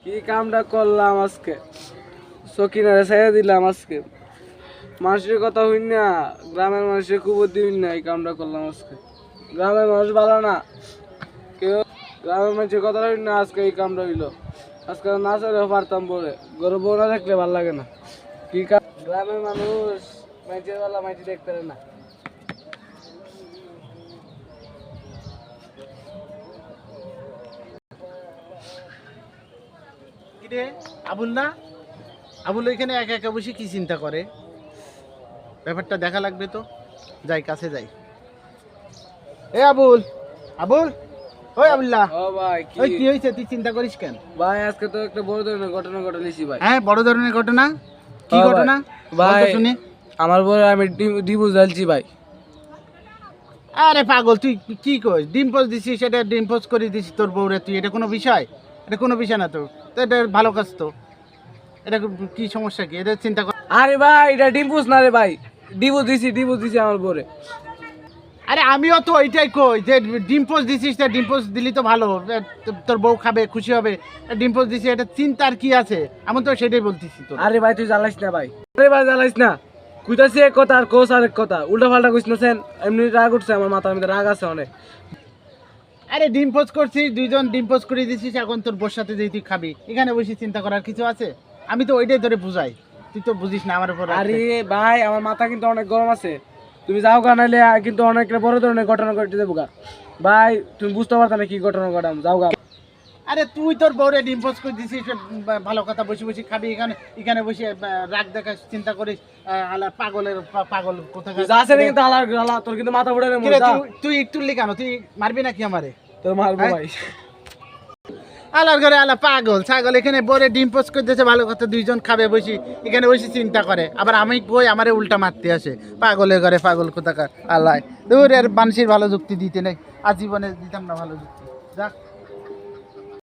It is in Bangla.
কি কামটা করলাম আজকে, সকিনারে ছেড়ে দিলাম আজকে। মানুষের কথা হইন না, গ্রামের মানুষের কুবুদ্ধি হইন না, এই কামটা করলাম আজকে। গ্রামের মানুষ ভালো না, কেউ গ্রামের মানুষের কথা হইন না, আজকে এই কামটা হইলো। আজকে না চাইলেও পারতাম বলে, গরু বউ না দেখলে ভালো লাগে না। কি কাম, গ্রামের মানুষ মাইচের বেলা মাইচে দেখতে পারে না। কিরে আবুল না, আবুল ওইখানে একা একা বসে কি চিন্তা করে? ব্যাপারটা দেখা লাগবে তো, যাই কাছে যাই। এ আবুল, আবুল, ওই আবুল্লাহ, ও ভাই, ওই কি হয়েছে? তুই চিন্তা করিস কেন? ভাই আজকে তো একটা বড় ধরনের ঘটনা ঘটাইছি ভাই। হ্যাঁ, বড় ধরনের ঘটনা। কি হ্যাঁ ভাই। ঘটনা ভাই, বল তো শুনি। আমার বলে আমি ডিভোর্স ঢালছি ভাই। আরে পাগল, তুই কি কইস? ডিম পোস্ট দিছিস, সেটা ডিম পোস্ট করে দিছিস তোর বউরে, তুই এটা কোনো বিষয়? এটা কোনো বিষয় না তো, তো এটা ভালো কাজ তো। এটা কি সমস্যা কি? এটা চিন্তা কর। আরে ভাই, এটা ডিভোর্স না রে ভাই, ডিভোর্স দিছি আমার বলে। আরে আমিও তো ওইটাই কই যে ডিম পোস্ট দিছিস, তা ডিম পোস্ট দিলি তো ভালো, তোর বউ খাবে, খুশি হবে। ডিম পোস্ট দিছিস, এটা চিন্তার কি আছে? আমি তো সেটাই বলতেছি তো। আরে ভাই তুই জ্বালাইস না ভাই, আরে ভাই জ্বালাইস না। কইতাছি এক কথা আর কোস আরেক কথা, উল্টা পাল্টা কইস না সেন। এমনি রাগ উঠছে আমার মাথার মধ্যে, রাগ আছে অনেক। আরে ডিম পোস্ট করছিস, দুইজন ডিম পোস্ট করে দিছিস, এখন তোর বউর সাথে যেই তুই খাবি, এখানে বসে চিন্তা করার কিছু আছে? আমি তো ওইটাই ধরে বুঝাই, তুই তো বুঝিস না আমার উপর। আরে ভাই, আমার মাথা কিন্তু অনেক গরম আছে। তুমি যাও গা, নাইলে কিন্তু অনেক বড় ধরনের ঘটনা ঘটে দেবো গা। ভাই তুমি বুঝতে পারতা না কি ঘটনা ঘটাম, যাও গা। আরে তুই তোর বউরে ডিম পোস্ট করে দিছিস, ভালো কথা, বসে বসে খাবি, এখানে এখানে বসে রাগ দেখাস, চিন্তা করিস। আলা পাগলের পাগল কোথাকার। যা আছে কিন্তু আলার আলা, তোর কিন্তু মাথা ফুটে কিরে, তুই একটু কেন? তুই মারবি নাকি আমারে? তোর মারবো হ্যাঁ? ভাই। আলার ঘরে আলা পাগল ছাগল, এখানে বরে ডিম পোস্ট করে দিয়েছে, ভালো কথা, দুইজন খাবে বসি, এখানে বসে চিন্তা করে, আবার আমি কই আমারে উল্টা মারতে আসে। পাগলের ঘরে পাগল কোথাকার আল্লাহ। দূর, আর মানুষের ভালো যুক্তি দিতে নেই, আজীবনে দিতাম না ভালো যুক্তি। যাক।